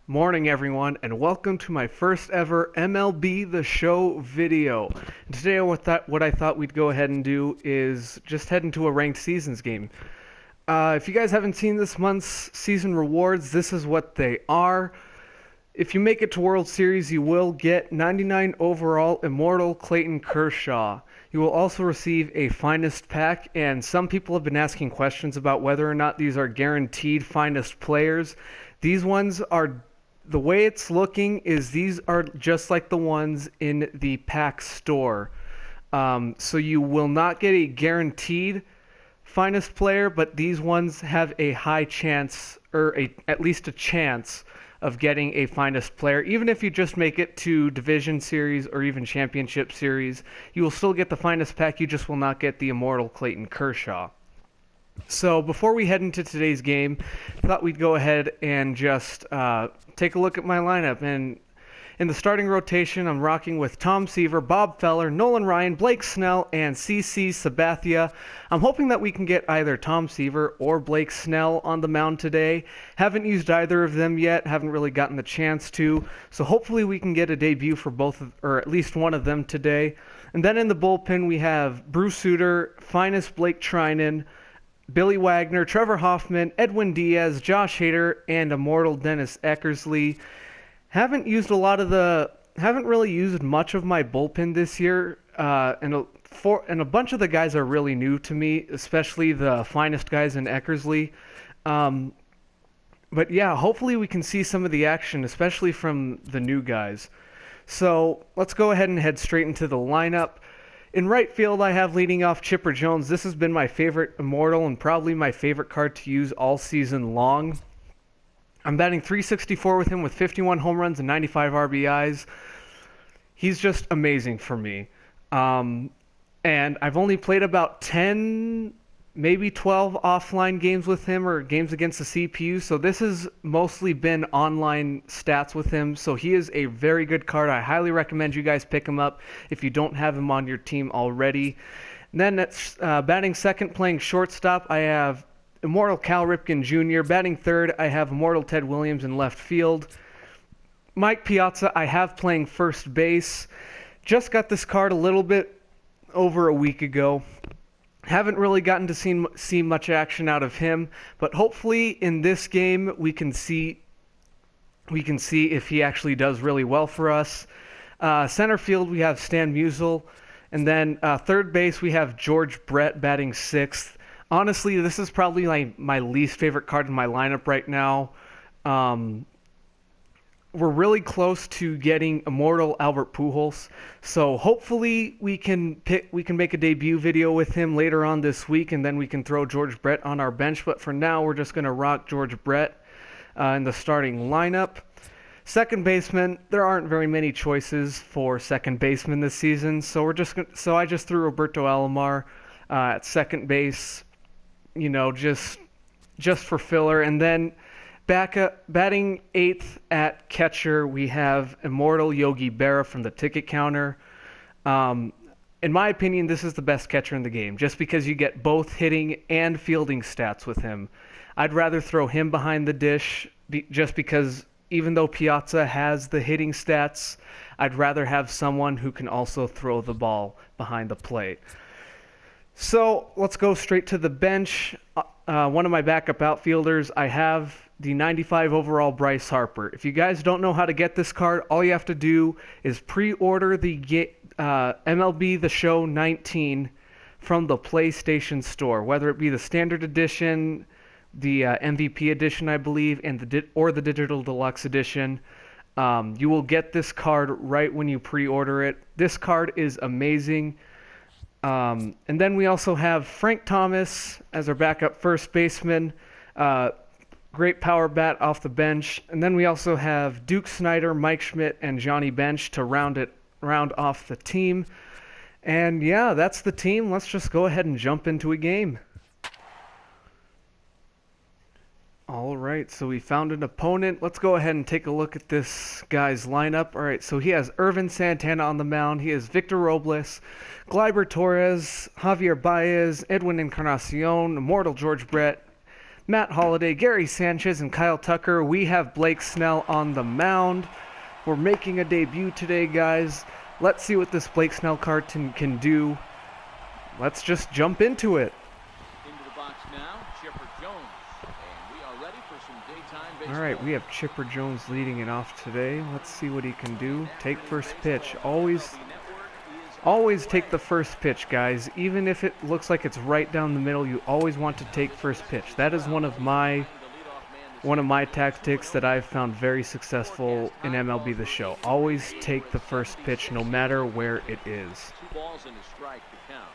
Morning, everyone, and welcome to my first ever MLB The Show video. And today, what I thought we'd go ahead and do is just head into a ranked seasons game. If you guys haven't seen this month's season rewards, this is what they are. If you make it to World Series, you will get 99 overall Immortal Clayton Kershaw. You will also receive a Finest pack, and some people have been asking questions about whether or not these are guaranteed Finest players. These ones are, the way it's looking is these are just like the ones in the pack store. So you will not get a guaranteed Finest player, but these ones have a high chance, or at least a chance, of getting a Finest player. Even if you just make it to Division Series or even Championship Series, you will still get the Finest pack, you just will not get the Immortal Clayton Kershaw. So before we head into today's game, I thought we'd go ahead and just take a look at my lineup. And in the starting rotation, I'm rocking with Tom Seaver, Bob Feller, Nolan Ryan, Blake Snell, and CC Sabathia. I'm hoping that we can get either Tom Seaver or Blake Snell on the mound today. Haven't used either of them yet, haven't really gotten the chance to, so hopefully we can get a debut for both, or at least one of them today. And then in the bullpen, we have Bruce Sutter, Finest Blake Trinan, Billy Wagner, Trevor Hoffman, Edwin Diaz, Josh Hader, and Immortal Dennis Eckersley. Haven't really used much of my bullpen this year, and a bunch of the guys are really new to me, especially the Finest guys in Eckersley. But yeah, hopefully we can see some of the action, especially from the new guys. So let's go ahead and head straight into the lineup. In right field, I have leading off Chipper Jones. This has been my favorite Immortal and probably my favorite card to use all season long. I'm batting .364 with him with 51 home runs and 95 RBIs. He's just amazing for me. And I've only played about 10, maybe 12 offline games with him, or games against the CPU. So this has mostly been online stats with him. So he is a very good card. I highly recommend you guys pick him up if you don't have him on your team already. And then that's batting second, playing shortstop, I have Immortal Cal Ripken Jr. Batting third, I have Immortal Ted Williams in left field. Mike Piazza, I have playing first base. Just got this card a little bit over a week ago. Haven't really gotten to see much action out of him, but hopefully in this game we can see if he actually does really well for us. Center field, we have Stan Musial. And then third base, we have George Brett batting sixth. Honestly, this is probably my least favorite card in my lineup right now. We're really close to getting Immortal Albert Pujols, so hopefully we can make a debut video with him later on this week, and then we can throw George Brett on our bench. But for now, we're just going to rock George Brett in the starting lineup. Second baseman, there aren't very many choices for second baseman this season, so I just threw Roberto Alomar at second base. Just for filler. And then batting eighth at catcher, we have Immortal Yogi Berra from the ticket counter. In my opinion, this is the best catcher in the game, just because you get both hitting and fielding stats with him. I'd rather throw him behind the dish, just because even though Piazza has the hitting stats, I'd rather have someone who can also throw the ball behind the plate. So let's go straight to the bench. One of my backup outfielders, I have the 95 overall Bryce Harper. If you guys don't know how to get this card, all you have to do is pre-order the MLB The Show 19 from the PlayStation Store, whether it be the Standard Edition, the MVP Edition, I believe, or the Digital Deluxe Edition. You will get this card right when you pre-order it. This card is amazing. And then we also have Frank Thomas as our backup first baseman. Great power bat off the bench. And then we also have Duke Snyder, Mike Schmidt, and Johnny Bench to round off the team. And yeah, that's the team. Let's just go ahead and jump into a game. All right, so we found an opponent. Let's go ahead and take a look at this guy's lineup. All right, so he has Irvin Santana on the mound. He has Victor Robles, Gleyber Torres, Javier Baez, Edwin Encarnacion, Immortal George Brett, Matt Holliday, Gary Sanchez, and Kyle Tucker. We have Blake Snell on the mound. We're making a debut today, guys. Let's see what this Blake Snell card can do. Let's just jump into it. Into the box now, Chipper Jones. And we are ready for some daytime baseball. All right, we have Chipper Jones leading it off today. Let's see what he can do. Take first pitch. Always take the first pitch, guys. Even if it looks like it's right down the middle, you always want to take first pitch. That is one of my tactics that I've found very successful in MLB The Show. Always take the first pitch, no matter where it is. 2 balls and a strike to count.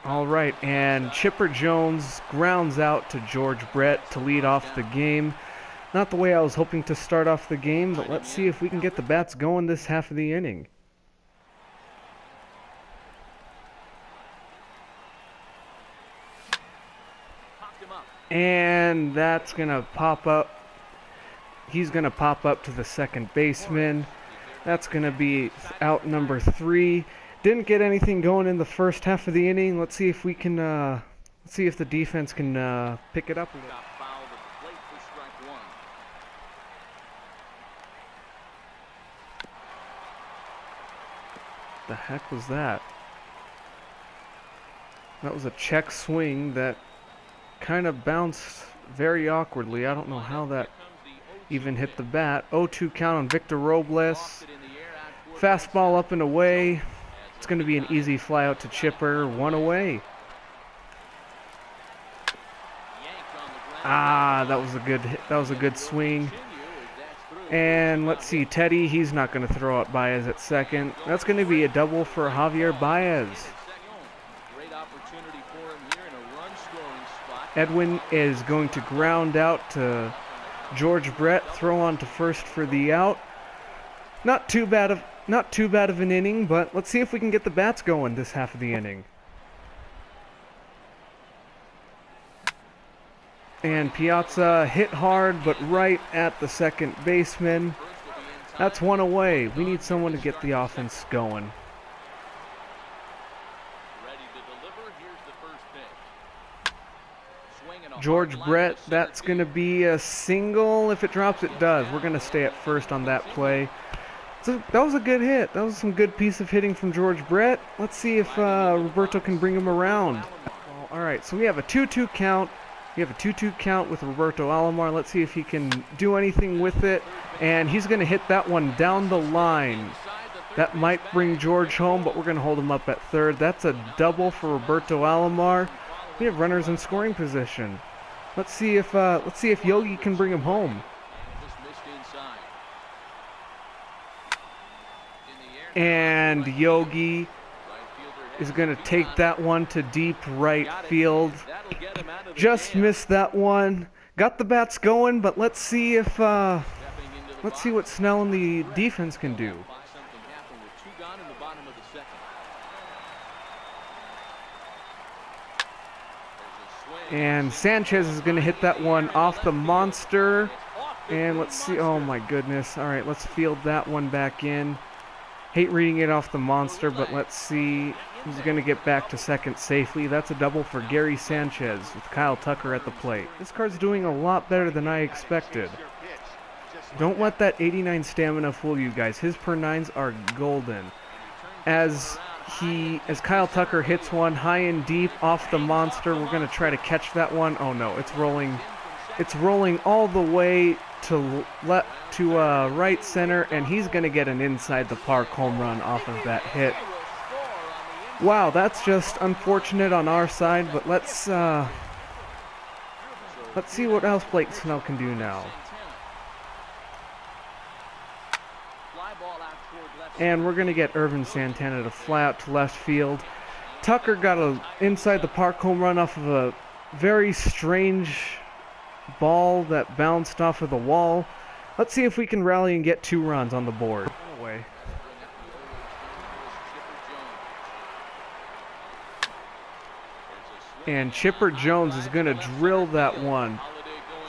All right, and Chipper Jones grounds out to George Brett to lead off the game. Not the way I was hoping to start off the game, but let's see if we can get the bats going this half of the inning. And that's going to pop up. He's going to pop up to the second baseman. That's going to be out number 3. Didn't get anything going in the first half of the inning. Let's see if we can, let's see if the defense can pick it up a little. The heck was that? That was a check swing that kind of bounced very awkwardly. I don't know how that even hit the bat. 0-2 count on Victor Robles. Fastball up and away. It's going to be an easy fly out to Chipper. 1 away. Ah, that was a good hit. That was a good swing. And let's see, Teddy, he's not going to throw out Baez at second. That's going to be a double for Javier Baez. Edwin is going to ground out to George Brett, throw on to first for the out. Not too bad of an inning, but let's see if we can get the bats going this half of the inning. And Piazza hit hard, but right at the second baseman. That's 1 away. We need someone to get the offense going. George Brett, that's going to be a single. If it drops, it does. We're going to stay at first on that play. So that was a good hit. That was some good piece of hitting from George Brett. Let's see if Roberto can bring him around. All right, so we have a 2-2 count. We have a 2-2 count with Roberto Alomar. Let's see if he can do anything with it. And he's going to hit that one down the line. That might bring George home, but we're going to hold him up at third. That's a double for Roberto Alomar. We have runners in scoring position. Let's see if Yogi can bring him home. And Yogi is going to take that one to deep right field. Just missed that one. Got the bats going, but let's see what Snell and the defense can do. And Sanchez is going to hit that one off the monster. And let's see. Oh my goodness. All right, let's field that one back in. Hate reading it off the monster, but let's see. He's going to get back to second safely. That's a double for Gary Sanchez with Kyle Tucker at the plate. This card's doing a lot better than I expected. Don't let that 89 stamina fool you guys. His per 9s are golden. As Kyle Tucker hits one high and deep off the monster, we're going to try to catch that one. Oh no, it's rolling. It's rolling all the way to right center, and he's going to get an inside the park home run off of that hit. Wow, that's just unfortunate on our side, but let's see what else Blake Snell can do now. And we're going to get Irvin Santana to fly out to left field. Tucker got a inside the park home run off of a very strange ball that bounced off of the wall. Let's see if we can rally and get 2 runs on the board. Away. And Chipper Jones is going to drill that one.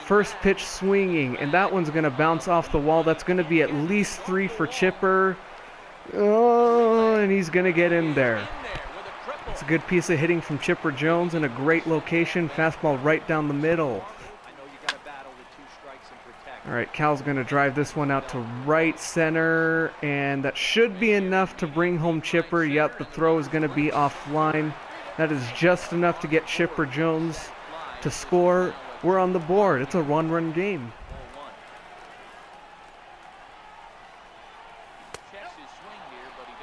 First pitch swinging, and that one's going to bounce off the wall. That's going to be at least 3 for Chipper. Oh, and he's going to get in there. It's a good piece of hitting from Chipper Jones in a great location. Fastball right down the middle. All right, Cal's going to drive this one out to right center, and that should be enough to bring home Chipper. Yep, the throw is going to be offline. That is just enough to get Chipper Jones to score. We're on the board. It's a one-run game.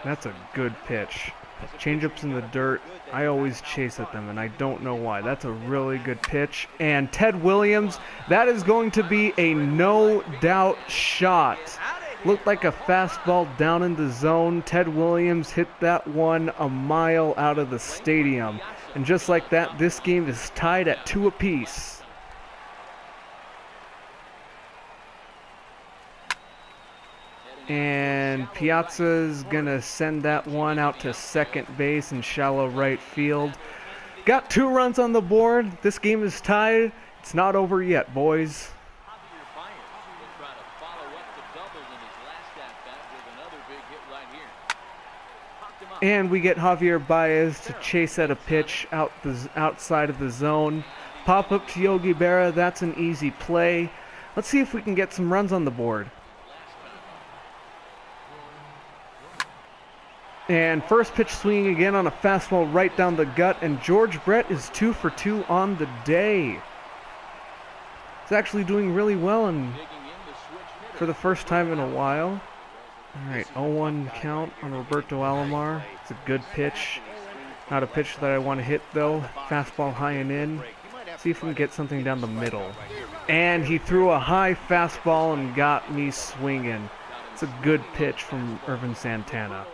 That's a good pitch. Changeups in the dirt. I always chase at them, and I don't know why. That's a really good pitch. And Ted Williams, that is going to be a no-doubt shot. Looked like a fastball down in the zone. Ted Williams hit that one a mile out of the stadium. And just like that, this game is tied at 2 apiece. And Piazza's gonna send that one out to second base in shallow right field. Got 2 runs on the board. This game is tied. It's not over yet, boys. And we get Javier Baez to chase at a pitch outside of the zone. Pop up to Yogi Berra. That's an easy play. Let's see if we can get some runs on the board. And first pitch swinging again on a fastball right down the gut, and George Brett is 2 for 2 on the day. He's actually doing really well and for the first time in a while. All right, 0-1 count on Roberto Alomar. It's a good pitch. Not a pitch that I want to hit though. Fastball high and in. See if we can get something down the middle. And he threw a high fastball and got me swinging. It's a good pitch from Irvin Santana.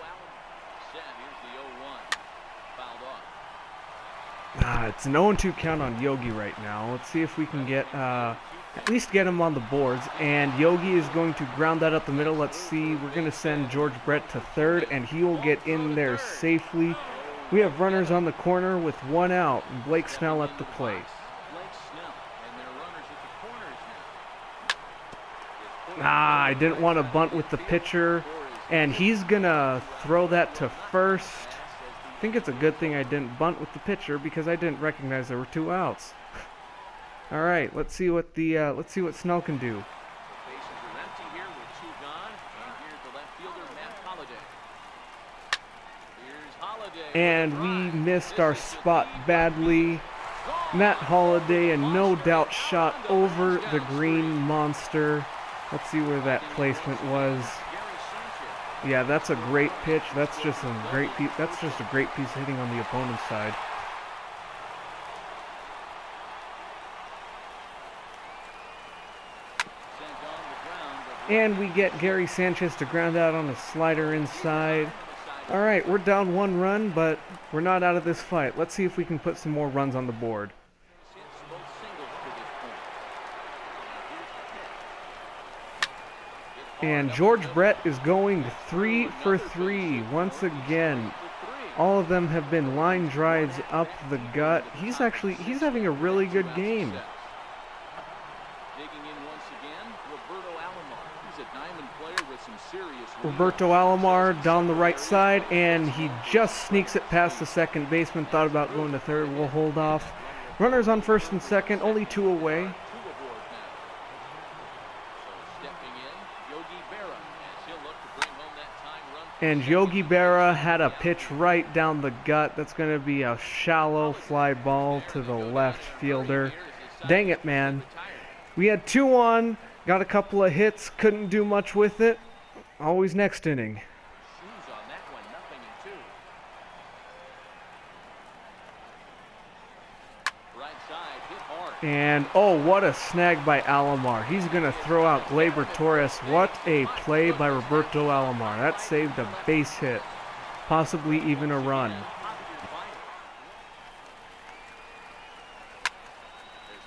It's an 0-2 count on Yogi right now. Let's see if we can get at least get him on the boards. And Yogi is going to ground that up the middle. Let's see. We're going to send George Brett to third, and he will get in there safely. We have runners on the corner with 1 out, and Blake Snell at the plate. I didn't want to bunt with the pitcher, and he's going to throw that to first. I think it's a good thing I didn't bunt with the pitcher because I didn't recognize there were 2 outs. All right, let's see what Snell can do. And we missed our spot badly. Matt Holliday, a no doubt shot over the green monster. Let's see where that placement was. Yeah, that's a great pitch. That's just a great piece of hitting on the opponent's side. And we get Gary Sanchez to ground out on a slider inside. All right, we're down 1 run, but we're not out of this fight. Let's see if we can put some more runs on the board. And George Brett is going 3 for 3 once again. All of them have been line drives up the gut. He's having a really good game. Roberto Alomar down the right side, and he just sneaks it past the second baseman. Thought about going to third. We'll hold off. Runners on first and second, only 2 away. And Yogi Berra had a pitch right down the gut. That's going to be a shallow fly ball to the left fielder. Dang it, man. We had 2 on, got a couple of hits, couldn't do much with it. Always next inning. And, oh, what a snag by Alomar. He's going to throw out Gleyber Torres. What a play by Roberto Alomar. That saved a base hit, possibly even a run.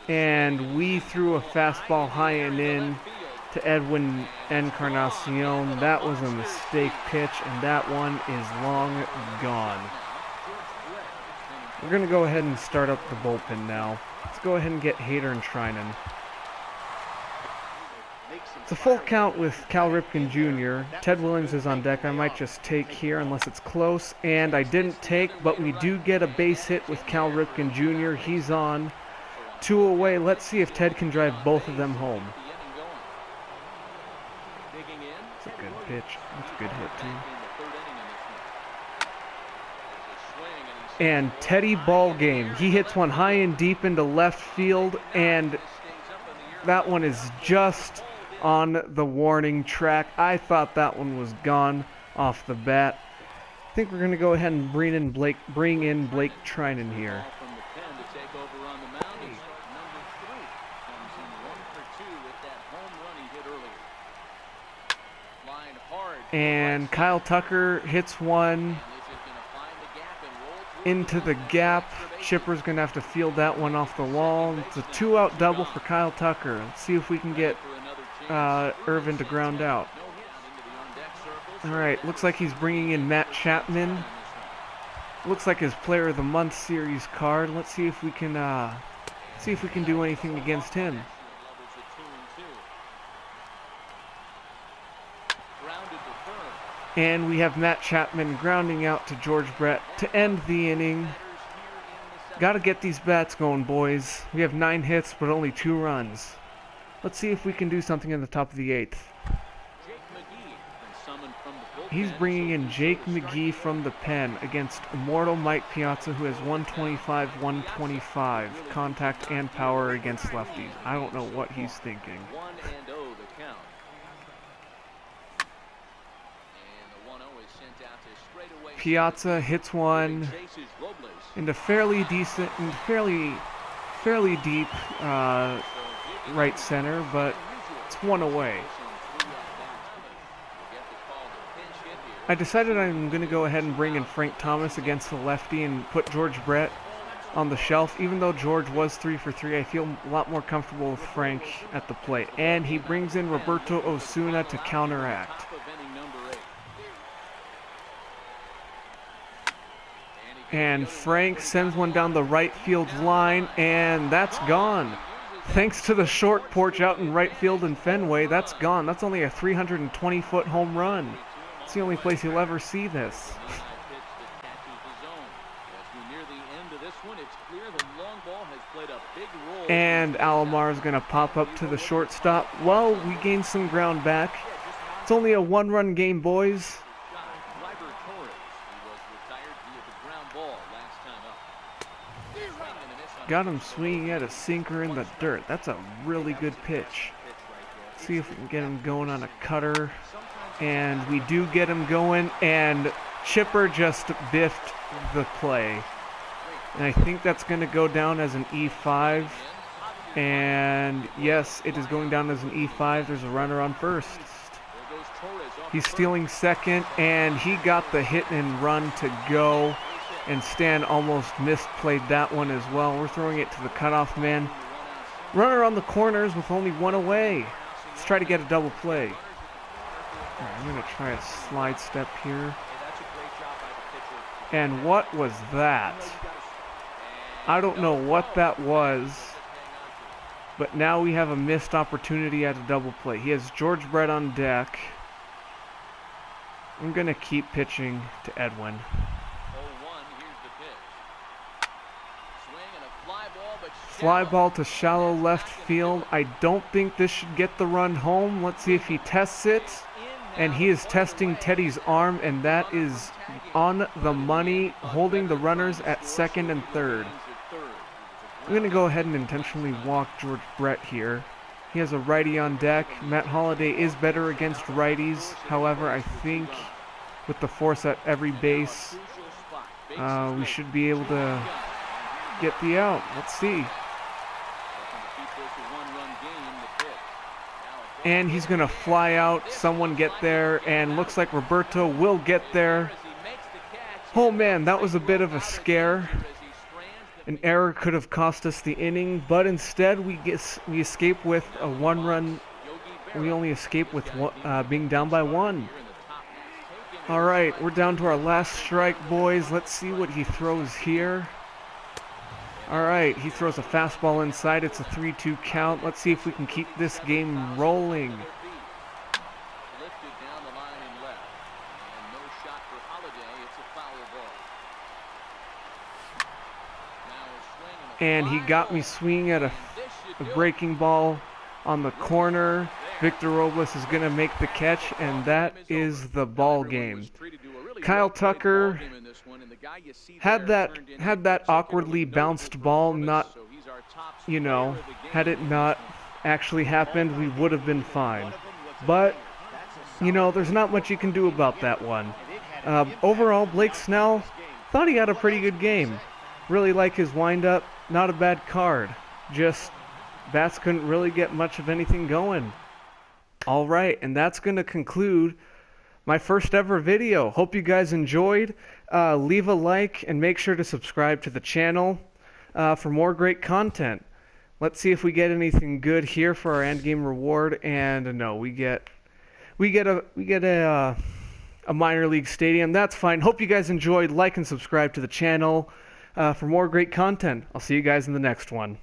And we threw a fastball high and in to Edwin Encarnacion. That was a mistake pitch, and that one is long gone. We're going to go ahead and start up the bullpen now. Let's go ahead and get Hader and Treinen. It's a full count with Cal Ripken Jr. Ted Williams is on deck. I might just take here unless it's close. And I didn't take, but we do get a base hit with Cal Ripken Jr. He's on. 2 away. Let's see if Ted can drive both of them home. That's a good pitch. That's a good hit, too. And Teddy ball game. He hits one high and deep into left field, and that one is just on the warning track. I thought that one was gone off the bat. I think we're going to go ahead and bring in Blake Trinan here. And Kyle Tucker hits one into the gap. Chipper's going to have to field that one off the wall. It's a 2-out double for Kyle Tucker. Let's see if we can get Irvin to ground out. All right, looks like he's bringing in Matt Chapman. Looks like his Player of the Month series card. Let's see if we can do anything against him. And we have Matt Chapman grounding out to George Brett to end the inning. Got to get these bats going, boys. We have 9 hits, but only 2 runs. Let's see if we can do something in the top of the 8th. He's bringing in Jake McGee from the pen against immortal Mike Piazza, who has 125, 125 contact and power against lefties. I don't know what he's thinking. Piazza hits one into fairly decent and fairly deep right center, but it's 1 away. I decided I'm going to go ahead and bring in Frank Thomas against the lefty and put George Brett on the shelf. Even though George was 3 for 3, I feel a lot more comfortable with Frank at the plate. And he brings in Roberto Osuna to counteract. And Frank sends one down the right field line, and that's gone. Thanks to the short porch out in right field in Fenway, that's gone. That's only a 320-foot home run. It's the only place you'll ever see this. And Alomar is going to pop up to the shortstop. Well, we gained some ground back. It's only a 1-run game, boys. Got him swinging at a sinker in the dirt. That's a really good pitch. See if we can get him going on a cutter. And we do get him going, and Chipper just biffed the play. And I think that's going to go down as an E5. And yes, it is going down as an E5. There's a runner on first. He's stealing second, and he got the hit and run to go. And Stan almost misplayed that one as well. We're throwing it to the cutoff man. Runner on the corners with only 1 away. Let's try to get a double play. All right, I'm going to try a slide step here. And what was that? I don't know what that was. But now we have a missed opportunity at a double play. He has George Brett on deck. I'm going to keep pitching to Edwin. Fly ball to shallow left field. I don't think this should get the run home. Let's see if he tests it. And he is testing Teddy's arm, and that is on the money, holding the runners at second and third. I'm going to go ahead and intentionally walk George Brett here. He has a righty on deck. Matt Holliday is better against righties. However, I think with the force at every base, we should be able to get the out. Let's see. And he's going to fly out, someone get there, and looks like Roberto will get there. Oh man, that was a bit of a scare. An error could have cost us the inning, but instead we escape with a 1-run. We only escape with being down by 1. All right, we're down to our last strike, boys. Let's see what he throws here. All right, he throws a fastball inside. It's a 3-2 count. Let's see if we can keep this game rolling. and he got me swinging at a breaking ball on the corner. Victor Robles is going to make the catch, and that is the ball game. Kyle Tucker had that awkwardly bounced ball not, had it not actually happened, we would have been fine. But, there's not much you can do about that one. Overall, Blake Snell, thought he had a pretty good game. Really like his windup, not a bad card. Just, bats couldn't really get much of anything going. Alright, and that's going to conclude my first ever video. Hope you guys enjoyed. Leave a like and make sure to subscribe to the channel for more great content. Let's see if we get anything good here for our endgame reward. And no, we get a minor league stadium. That's fine. Hope you guys enjoyed. Like and subscribe to the channel for more great content. I'll see you guys in the next one.